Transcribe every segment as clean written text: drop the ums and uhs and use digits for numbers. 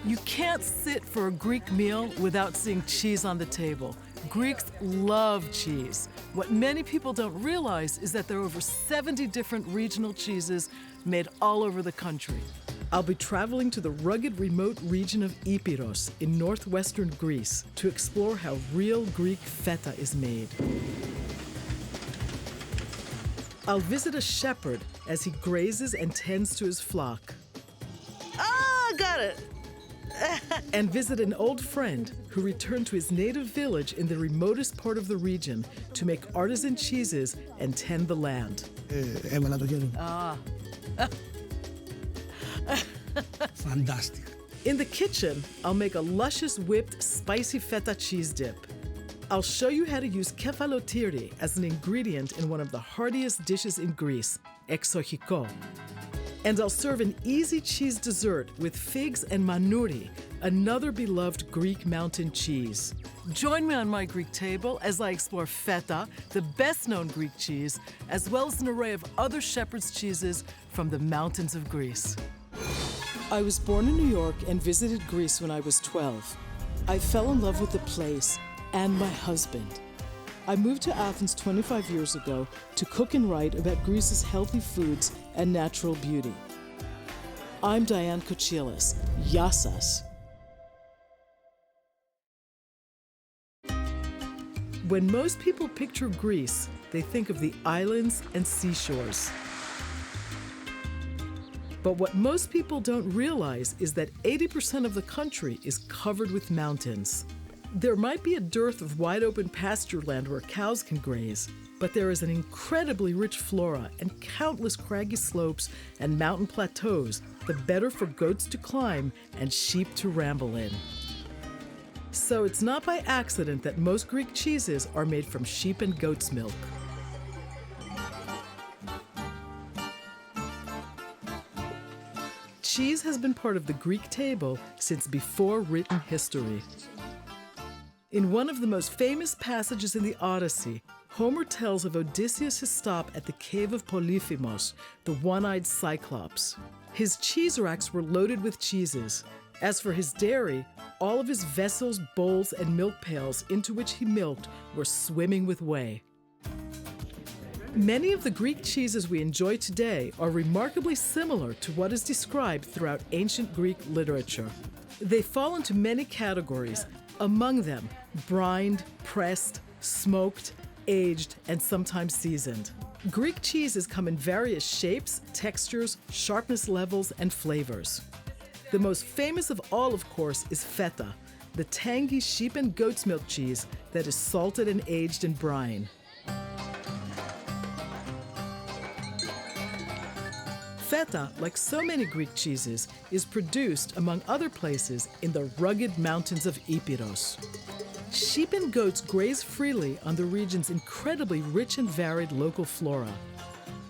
You can't sit for a Greek meal without seeing cheese on the table. Greeks love cheese. What many people don't realize is that there are over 70 different regional cheeses made all over the country. I'll be traveling to the rugged, remote region of Epirus in northwestern Greece to explore how real Greek feta is made. I'll visit a shepherd as he grazes and tends to his flock. Ah, got it. And visit an old friend who returned to his native village in the remotest part of the region to make artisan cheeses and tend the land. Έβαλα το χέρι μου. Fantastic. In the kitchen, I'll make a luscious whipped spicy feta cheese dip. I'll show you how to use kefalotiri as an ingredient in one of the heartiest dishes in Greece, exochiko. And I'll serve an easy cheese dessert with figs and manouri, another beloved Greek mountain cheese. Join me on my Greek table as I explore feta, the best-known Greek cheese, as well as an array of other shepherd's cheeses from the mountains of Greece. I was born in New York and visited Greece when I was 12. I fell in love with the place and my husband. I moved to Athens 25 years ago to cook and write about Greece's healthy foods and natural beauty. I'm Diane Kochilas. Yassas. When most people picture Greece, they think of the islands and seashores. But what most people don't realize is that 80% of the country is covered with mountains. There might be a dearth of wide-open pasture land where cows can graze, but there is an incredibly rich flora and countless craggy slopes and mountain plateaus, the better for goats to climb and sheep to ramble in. So it's not by accident that most Greek cheeses are made from sheep and goat's milk. Cheese has been part of the Greek table since before written history. In one of the most famous passages in the Odyssey, Homer tells of Odysseus' stop at the cave of Polyphemus, the one-eyed Cyclops. His cheese racks were loaded with cheeses. As for his dairy, all of his vessels, bowls, and milk pails into which he milked were swimming with whey. Many of the Greek cheeses we enjoy today are remarkably similar to what is described throughout ancient Greek literature. They fall into many categories, among them brined, pressed, smoked, aged, and sometimes seasoned. Greek cheeses come in various shapes, textures, sharpness levels, and flavors. The most famous of all, of course, is feta, the tangy sheep and goat's milk cheese that is salted and aged in brine. Feta, like so many Greek cheeses, is produced, among other places, in the rugged mountains of Epirus. Sheep and goats graze freely on the region's incredibly rich and varied local flora.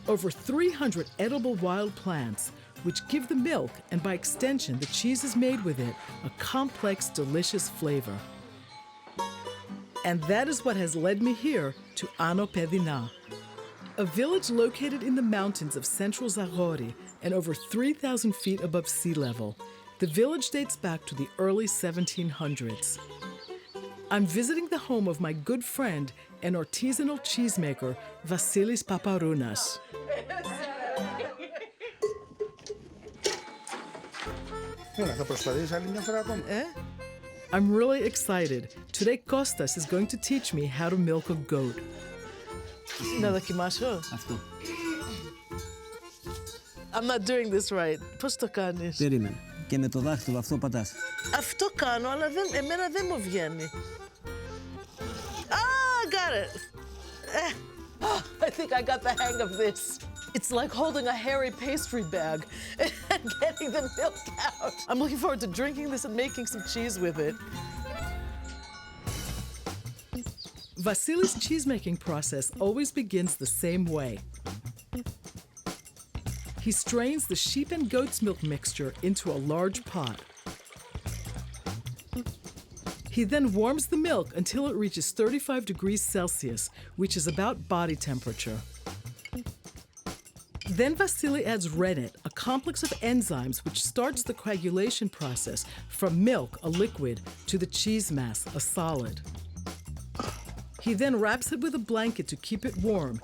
Over 300 edible wild plants, which give the milk, and by extension the cheeses made with it, a complex, delicious flavor. And that is what has led me here to Ano Pedina, a village located in the mountains of central Zagori and over 3,000 feet above sea level. The village dates back to the early 1700s. I'm visiting the home of my good friend and artisanal cheesemaker, Vasilis Paparounas. I'm really excited. Today Kostas is going to teach me how to milk a goat. Να δοκιμάσω. Αυτό. I'm not doing this right. Πώς το κάνεις? Περίμενε. Και με το δάχτυλο αυτό πατάς. Αυτό κάνω, αλλά εμένα δεν μου βγαίνει. Ah, got it. I think I got the hang of this. It's like holding a hairy pastry bag and getting the milk out. I'm looking forward to drinking this and making some cheese with it. Vasilis' cheesemaking process always begins the same way. He strains the sheep and goat's milk mixture into a large pot. He then warms the milk until it reaches 35 degrees Celsius, which is about body temperature. Then Vasily adds rennet, a complex of enzymes which starts the coagulation process from milk, a liquid, to the cheese mass, a solid. He then wraps it with a blanket to keep it warm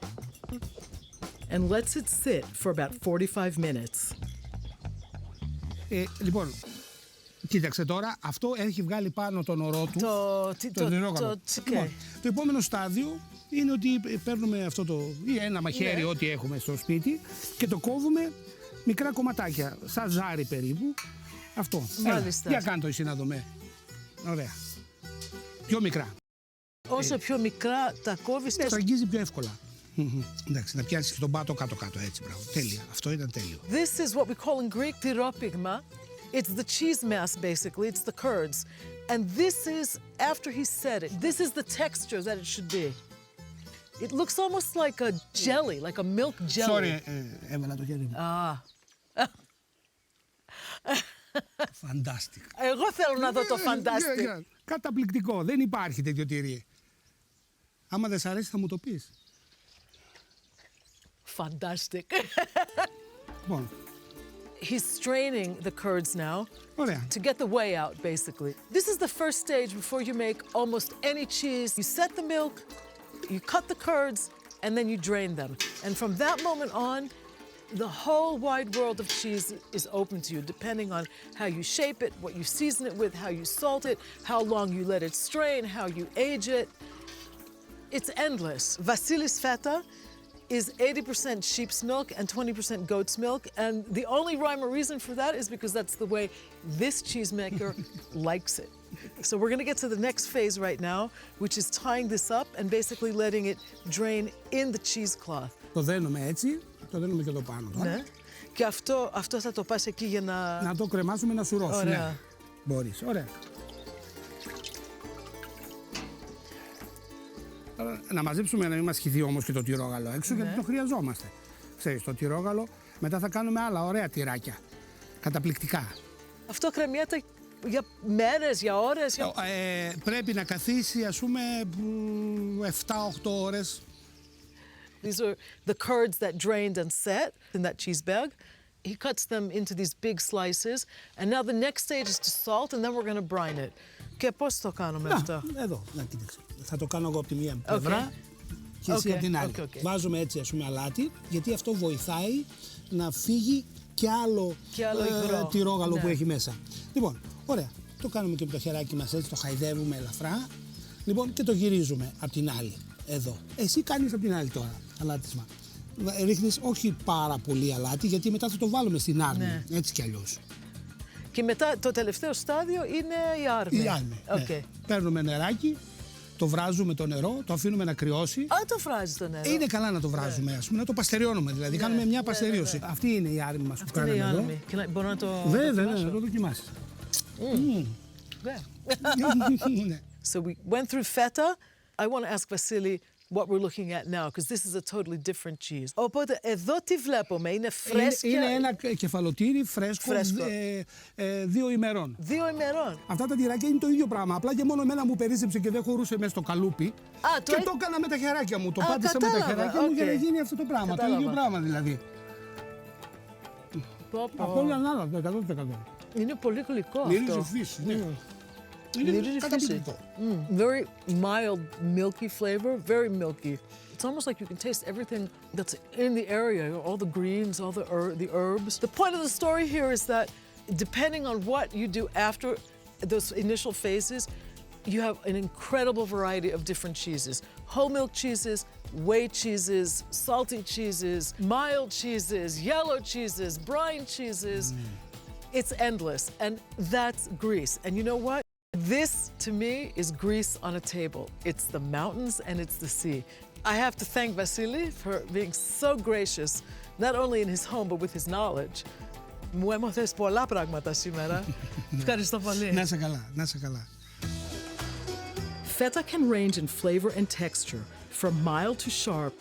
and lets it sit for about 45 minutes. Λοιπόν, κοίταξε τώρα, αυτό έχει βγάλει πάνω τον ορό του. Το τυρόγαλο. Λοιπόν, το επόμενο στάδιο είναι ότι παίρνουμε αυτό ή ένα μαχαίρι, ό,τι έχουμε στο σπίτι, και το κόβουμε μικρά κομματάκια, σαν ζάρι περίπου. Αυτό. Για κάνε το εσύ να δούμε. Ωραία. Πιο μικρά. Όσο πιο μικρά τα κόβεις, το αγγίζει πιο εύκολα. Εντάξει, να πιάσεις και τον πάτο κάτω-κάτω, έτσι, μπράβο. Τέλεια. Αυτό ήταν τέλειο. This is what we call in Greek tyropigma. It's the cheese mass, basically. It's the curds. And this is, after he said it, this is the texture that it should be. It looks almost like a jelly, like a milk jelly. Sorry, έβαλα το χέρι μου. Fantastic. Εγώ θέλω να δω το fantastic. Καταπληκτικό. Δεν υπάρχει τέτοιο τυρί. Άμα δεν σ' αρέσει θα μου το πεις. Fantastic. Λοιπόν. He's straining the curds now to get the whey out, basically. This is the first stage before you make almost any cheese. You set the milk, you cut the curds, and then you drain them. And from that moment on, the whole wide world of cheese is open to you, depending on how you shape it, what you season it with, how you salt it, how long you let it strain, how you age it. It's endless. Vasilis feta is 80% sheep's milk and 20% goat's milk. And the only rhyme or reason for that is because that's the way this cheesemaker likes it. So we're gonna get to the next phase right now, which is tying this up and basically letting it drain in the cheesecloth. Το δένουμε έτσι, το δένουμε και εδώ πάνω τώρα. Ναι. Και αυτό θα το πας εκεί για να... Να το κρεμάσουμε να σουρώσει. Ωραία. Ναι. Μπορείς, ωραία. Να μαζέψουμε να μην μας χυθεί όμως και το τυρόγαλο έξω, γιατί το χρειαζόμαστε. Ξέρεις, το τυρόγαλο, μετά θα κάνουμε άλλα ωραία τυράκια. Καταπληκτικά. Αυτό κρεμιέται για μέρες, για ώρες. Πρέπει να καθίσει, ας πούμε, 7-8 ώρες. These are the curds that drained and set in that cheese bag. He cuts them into these big slices. And now the next stage is to salt, and then we're going to brine it. Και πώς το κάνουμε αυτό? Εδώ, να κοίταξε. Θα το κάνω εγώ από τη μία πλευρά και εσύ από την άλλη. Βάζουμε έτσι, ας πούμε, αλάτι, γιατί αυτό βοηθάει να φύγει και άλλο τυρόγαλο που έχει μέσα. Λοιπόν, ωραία. Το κάνουμε και με το χεράκι μας έτσι, το χαϊδεύουμε ελαφρά. Λοιπόν, και το γυρίζουμε από την άλλη. Εδώ. Εσύ κάνεις από την άλλη τώρα, αλάτισμα. Ρίχνεις όχι πάρα πολύ αλάτι, γιατί μετά θα το βάλουμε στην άρμη, έτσι κι αλλιώς. Και μετά το τελευταίο στάδιο είναι η άρμη. Η άρμη, ναι. Παίρνουμε νεράκι, το βράζουμε το νερό, το αφήνουμε να κρυώσει. Το βράζει το νερό. Είναι καλά να το βράζουμε, ας πούμε, να το παστεριώνουμε, δηλαδή κάνουμε μια παστερίωση. Αυτή είναι η άρμη μας που κάναμε εδώ. Και μπορώ να το Βέβαια, να το δοκιμάσεις. So we went through feta. I want to ask Vasily what we're looking at now, because this is a totally different cheese. Οπότε εδώ τι βλέπουμε, είναι φρέσκια. Είναι ένα κεφαλοτήρι φρέσκο 2 ημερών. 2 ημερών. Αυτά τα τυράκια είναι το ίδιο πράγμα. Απλά και μόνο εμένα μου περίσσεψε και δεν χωρούσε μέσα στο καλούπι. Και το έκανα με τα χεράκια μου. Το πάτησα με τα χεράκια μου για να γίνει αυτό το πράγμα. Το ίδιο πράγμα δηλαδή. Από όλα ανάλογα, 100%. Είναι πολύ γλυκό αυτό. Μυρίζει φύση, ναι. Είναι καταπληκτικό. Very mild, milky flavor, very milky. It's almost like you can taste everything that's in the area, all the greens, all the herbs. The point of the story here is that depending on what you do after those initial phases, you have an incredible variety of different cheeses. Whole milk cheeses, whey cheeses, salty cheeses, mild cheeses, yellow cheeses, brine cheeses. It's endless, and that's Greece. And you know what? This, to me, is Greece on a table. It's the mountains and it's the sea. I have to thank Vasily for being so gracious, not only in his home, but with his knowledge. Μου έμαθες πολλά πράγματα σήμερα. Ευχαριστώ πολύ. Να είσαι καλά, να είσαι καλά. Feta can range in flavor and texture, from mild to sharp,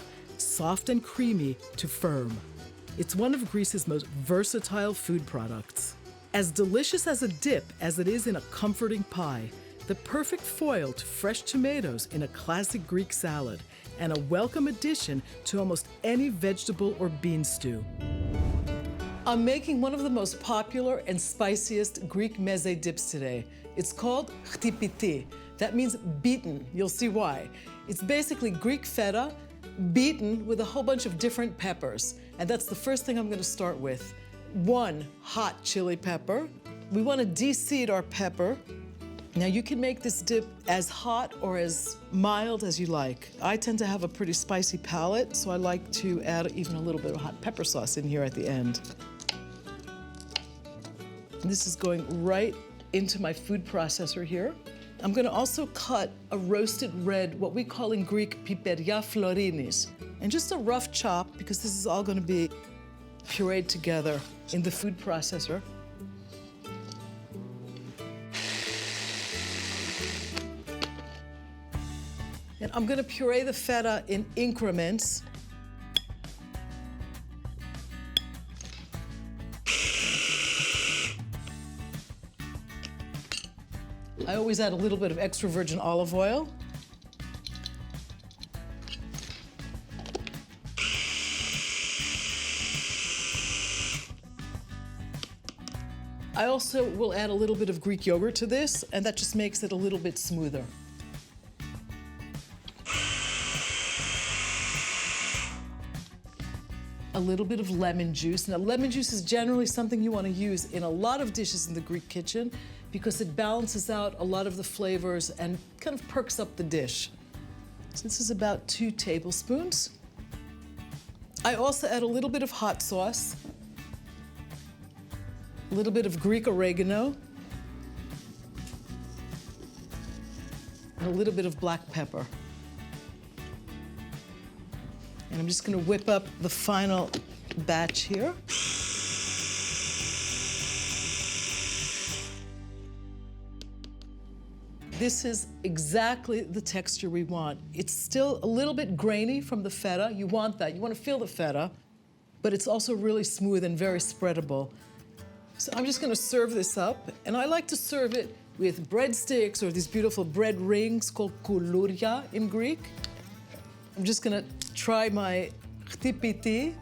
soft and creamy to firm. It's one of Greece's most versatile food products. As delicious as a dip as it is in a comforting pie, the perfect foil to fresh tomatoes in a classic Greek salad, and a welcome addition to almost any vegetable or bean stew. I'm making one of the most popular and spiciest Greek meze dips today. It's called chtipiti. That means beaten. You'll see why. It's basically Greek feta beaten with a whole bunch of different peppers. And that's the first thing I'm going to start with. 1 hot chili pepper. We want to de-seed our pepper. Now you can make this dip as hot or as mild as you like. I tend to have a pretty spicy palate, so I like to add even a little bit of hot pepper sauce in here at the end. This is going right into my food processor here. I'm gonna also cut a roasted red, what we call in Greek, piperia florinis. And just a rough chop, because this is all gonna be pureed together in the food processor. And I'm gonna puree the feta in increments. I always add a little bit of extra virgin olive oil. I also will add a little bit of Greek yogurt to this, and that just makes it a little bit smoother. A little bit of lemon juice. Now, lemon juice is generally something you want to use in a lot of dishes in the Greek kitchen because it balances out a lot of the flavors and kind of perks up the dish. So this is about 2 tablespoons. I also add a little bit of hot sauce, a little bit of Greek oregano, and a little bit of black pepper. And I'm just gonna whip up the final batch here. This is exactly the texture we want. It's still a little bit grainy from the feta. You want that. You want to feel the feta, but it's also really smooth and very spreadable. So I'm just gonna serve this up, and I like to serve it with breadsticks or these beautiful bread rings called koulouria in Greek. I'm just gonna try my chtipiti.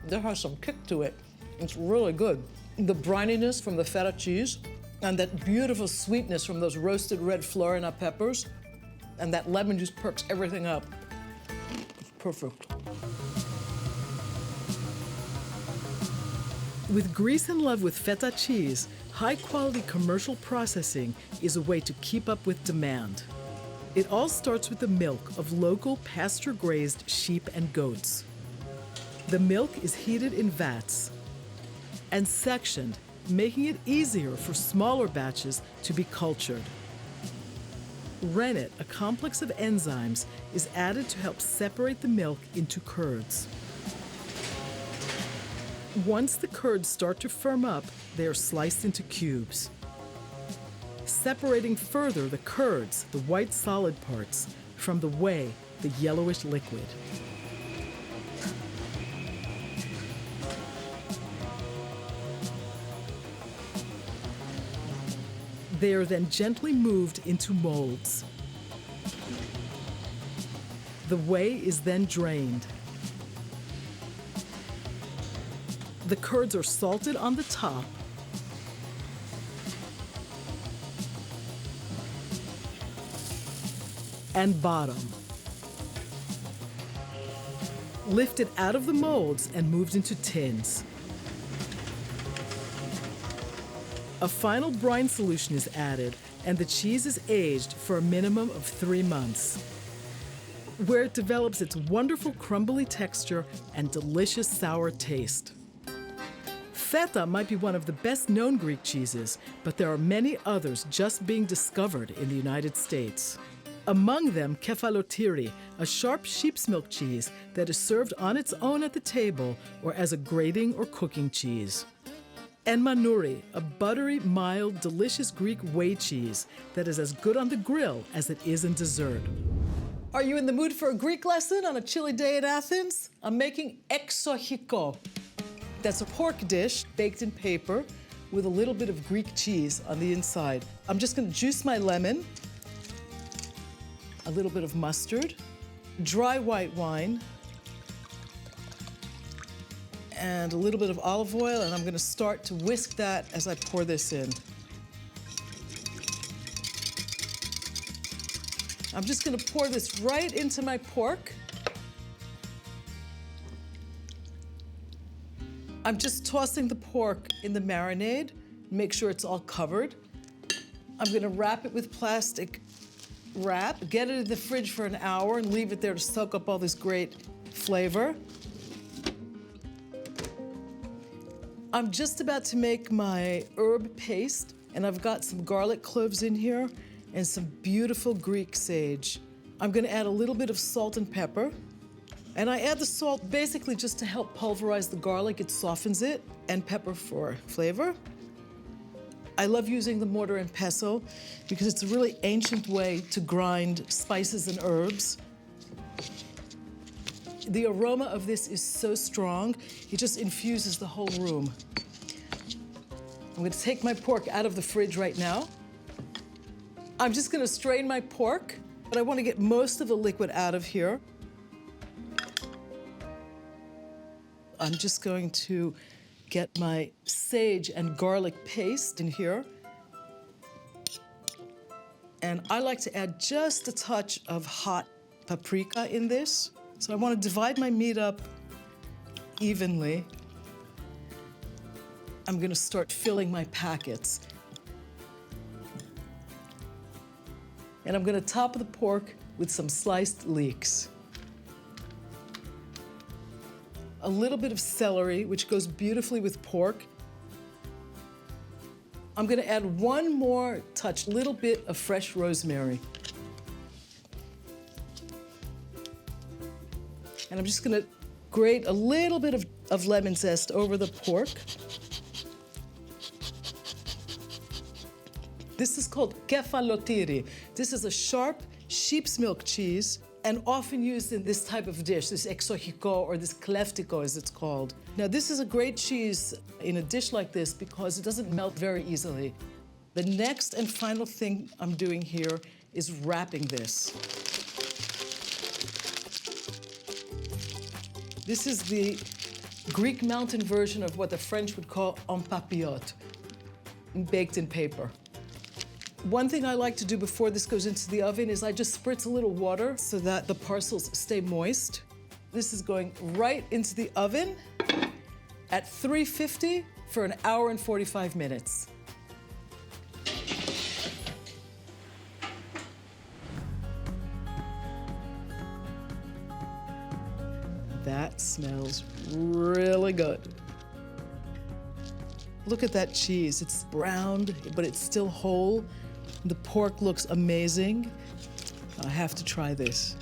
There has some kick to it. It's really good. The brininess from the feta cheese and that beautiful sweetness from those roasted red Florina peppers and that lemon juice perks everything up. It's perfect. With Greece in love with feta cheese, high-quality commercial processing is a way to keep up with demand. It all starts with the milk of local pasture-grazed sheep and goats. The milk is heated in vats and sectioned, making it easier for smaller batches to be cultured. Rennet, a complex of enzymes, is added to help separate the milk into curds. Once the curds start to firm up, they are sliced into cubes. Separating further the curds, the white solid parts, from the whey, the yellowish liquid. They are then gently moved into molds. The whey is then drained. The curds are salted on the top and bottom. Lifted out of the molds and moved into tins. A final brine solution is added, and the cheese is aged for a minimum of 3 months, where it develops its wonderful crumbly texture and delicious sour taste. Feta might be one of the best-known Greek cheeses, but there are many others just being discovered in the United States. Among them, kefalotiri, a sharp sheep's milk cheese that is served on its own at the table or as a grating or cooking cheese. And manouri, a buttery, mild, delicious Greek whey cheese that is as good on the grill as it is in dessert. Are you in the mood for a Greek lesson on a chilly day in Athens? I'm making exochiko. That's a pork dish baked in paper with a little bit of Greek cheese on the inside. I'm just gonna juice my lemon, a little bit of mustard, dry white wine, and a little bit of olive oil, and I'm gonna start to whisk that as I pour this in. I'm just gonna pour this right into my pork. I'm just tossing the pork in the marinade, make sure it's all covered. I'm gonna wrap it with plastic wrap, get it in the fridge for an hour and leave it there to soak up all this great flavor. I'm just about to make my herb paste, and I've got some garlic cloves in here and some beautiful Greek sage. I'm gonna add a little bit of salt and pepper. And I add the salt basically just to help pulverize the garlic, it softens it, and pepper for flavor. I love using the mortar and pestle because it's a really ancient way to grind spices and herbs. The aroma of this is so strong, it just infuses the whole room. I'm gonna take my pork out of the fridge right now. I'm just gonna strain my pork, but I wanna get most of the liquid out of here. I'm just going to get my sage and garlic paste in here. And I like to add just a touch of hot paprika in this. So I want to divide my meat up evenly. I'm going to start filling my packets. And I'm going to top the pork with some sliced leeks. A little bit of celery, which goes beautifully with pork. I'm gonna add one more touch, little bit of fresh rosemary. And I'm just gonna grate a little bit of lemon zest over the pork. This is called kefalotiri. This is a sharp sheep's milk cheese, and often used in this type of dish, this exochico or this kleftiko as it's called. Now this is a great cheese in a dish like this because it doesn't melt very easily. The next and final thing I'm doing here is wrapping this. This is the Greek mountain version of what the French would call en papillote, baked in paper. One thing I like to do before this goes into the oven is I just spritz a little water so that the parcels stay moist. This is going right into the oven at 350 for an hour and 45 minutes. That smells really good. Look at that cheese. It's browned, but it's still whole. The pork looks amazing. I have to try this.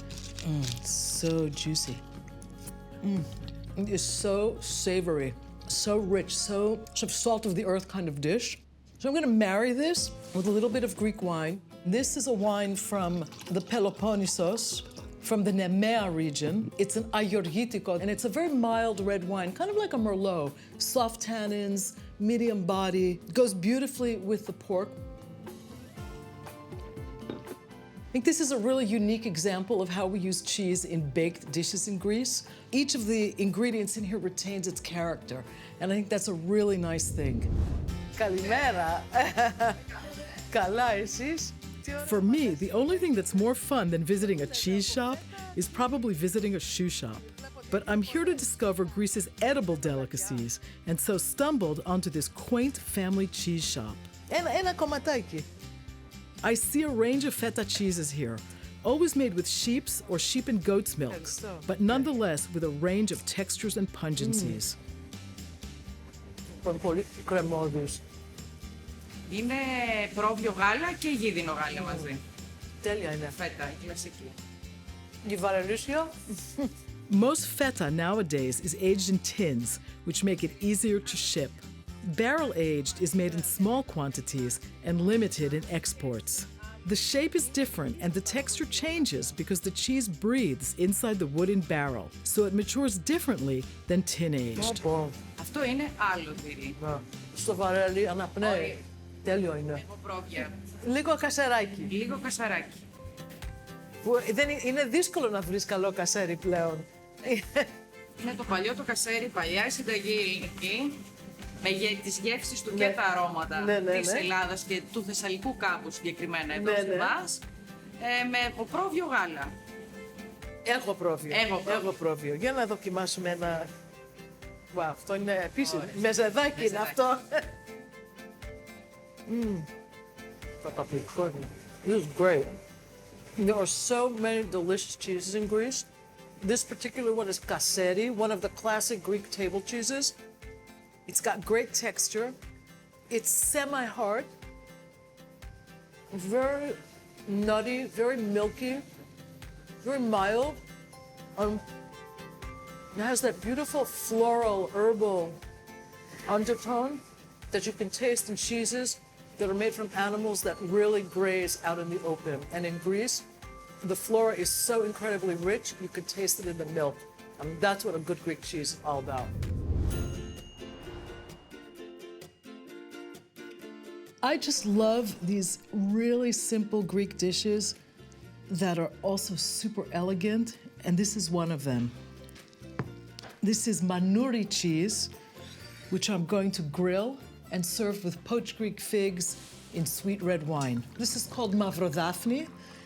It's so juicy. It is so savory, so rich, so salt of the earth kind of dish. So I'm gonna marry this with a little bit of Greek wine. This is a wine from the Peloponnesos, from the Nemea region. It's an agorgitiko, and it's a very mild red wine, kind of like a Merlot. Soft tannins, medium body. It goes beautifully with the pork. I think this is a really unique example of how we use cheese in baked dishes in Greece. Each of the ingredients in here retains its character, and I think that's a really nice thing. Kalimera. Καλά εσείς. For me, the only thing that's more fun than visiting a cheese shop is probably visiting a shoe shop. But I'm here to discover Greece's edible delicacies, and so stumbled onto this quaint family cheese shop. Ένα κομματάκι. I see a range of feta cheeses here, always made with sheep's or sheep and goat's milks, but nonetheless with a range of textures and pungencies. Πολύ κρεμόδιος. Είναι πρόβιο γάλα και γίδινο γάλα μαζί. Τέλεια είναι. Φέτα, η κλασική. Γιβαρελούσιο. Most feta nowadays is aged in tins, which make it easier to ship. Barrel-aged is made in small quantities and limited in exports. The shape is different and the texture changes because the cheese breathes inside the wooden barrel, so it matures differently than tin-aged. Αυτό είναι άλλο τυρί. Στο βαρέλι αναπνέει. Τέλειο είναι. Έχω πρόβια. Λίγο κασεράκι. Λίγο κασαράκι. Που είναι δύσκολο να βρεις καλό κασέρι πλέον. Είναι το παλιό το κασέρι, παλιά η συνταγή ελληνική, με τις γεύσεις του και τα αρώματα της Ελλάδας και του Θεσσαλικού κάπου συγκεκριμένα εδώ στη Βάς, με πρόβιο γάλα. Έχω πρόβιο. Για να δοκιμάσουμε ένα... αυτό είναι επίσης, μεζεδάκι είναι αυτό. This is great. There are so many delicious cheeses in Greece. This particular one is kaseri, one of the classic Greek table cheeses. It's got great texture. It's semi-hard, very nutty, very milky, very mild. It has that beautiful floral, herbal undertone that you can taste in cheeses that are made from animals that really graze out in the open. And in Greece, the flora is so incredibly rich, you can taste it in the milk. That's what a good Greek cheese is all about. I just love these really simple Greek dishes that are also super elegant, and this is one of them. This is manouri cheese, which I'm going to grill and serve with poached Greek figs in sweet red wine. This is called mavrodaphni,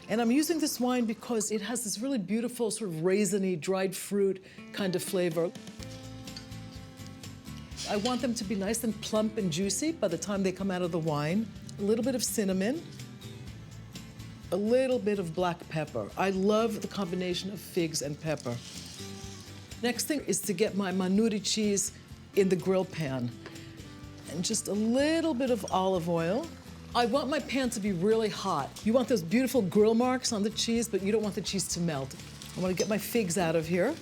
and I'm using this wine because it has this really beautiful sort of raisiny, dried fruit kind of flavor. I want them to be nice and plump and juicy by the time they come out of the wine. A little bit of cinnamon, a little bit of black pepper. I love the combination of figs and pepper. Next thing is to get my manouri cheese in the grill pan. And just a little bit of olive oil. I want my pan to be really hot. You want those beautiful grill marks on the cheese, but you don't want the cheese to melt. I want to get my figs out of here.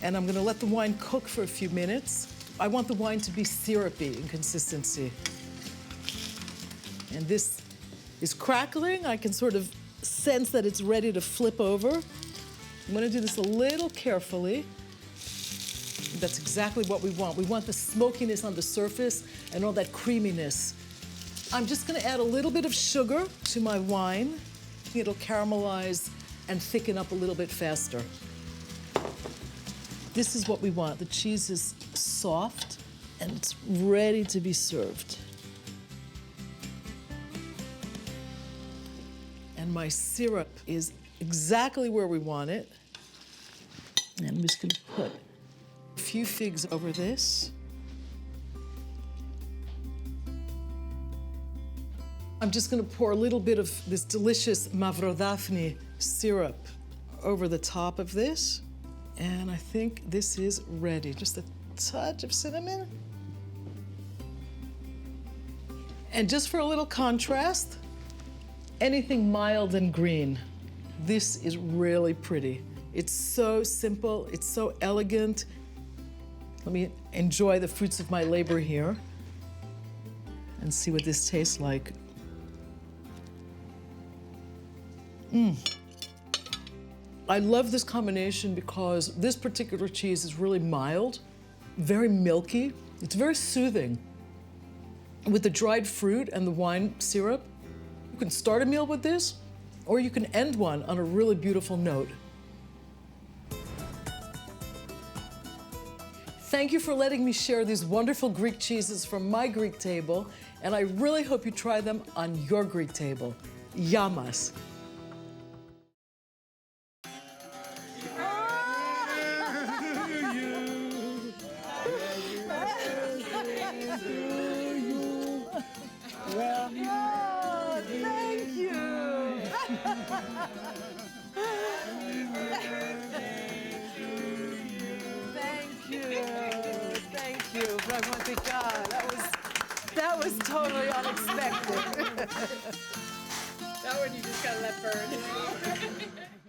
And I'm going to let the wine cook for a few minutes. I want the wine to be syrupy in consistency. And this is crackling. I can sort of sense that it's ready to flip over. I'm going to do this a little carefully. That's exactly what we want. We want the smokiness on the surface and all that creaminess. I'm just going to add a little bit of sugar to my wine. It'll caramelize and thicken up a little bit faster. This is what we want. The cheese is soft and it's ready to be served. And my syrup is exactly where we want it. And I'm just going to put a few figs over this. I'm just going to pour a little bit of this delicious mavrodaphni syrup over the top of this. And I think this is ready. Just a touch of cinnamon. And just for a little contrast, anything mild and green. This is really pretty. It's so simple, it's so elegant. Let me enjoy the fruits of my labor here and see what this tastes like. I love this combination because this particular cheese is really mild, very milky. It's very soothing. With the dried fruit and the wine syrup, you can start a meal with this, or you can end one on a really beautiful note. Thank you for letting me share these wonderful Greek cheeses from my Greek table, and I really hope you try them on your Greek table. Yamas. Thank you. Thank you. Πραγματικά. That was totally unexpected. That one you just gotta let burn.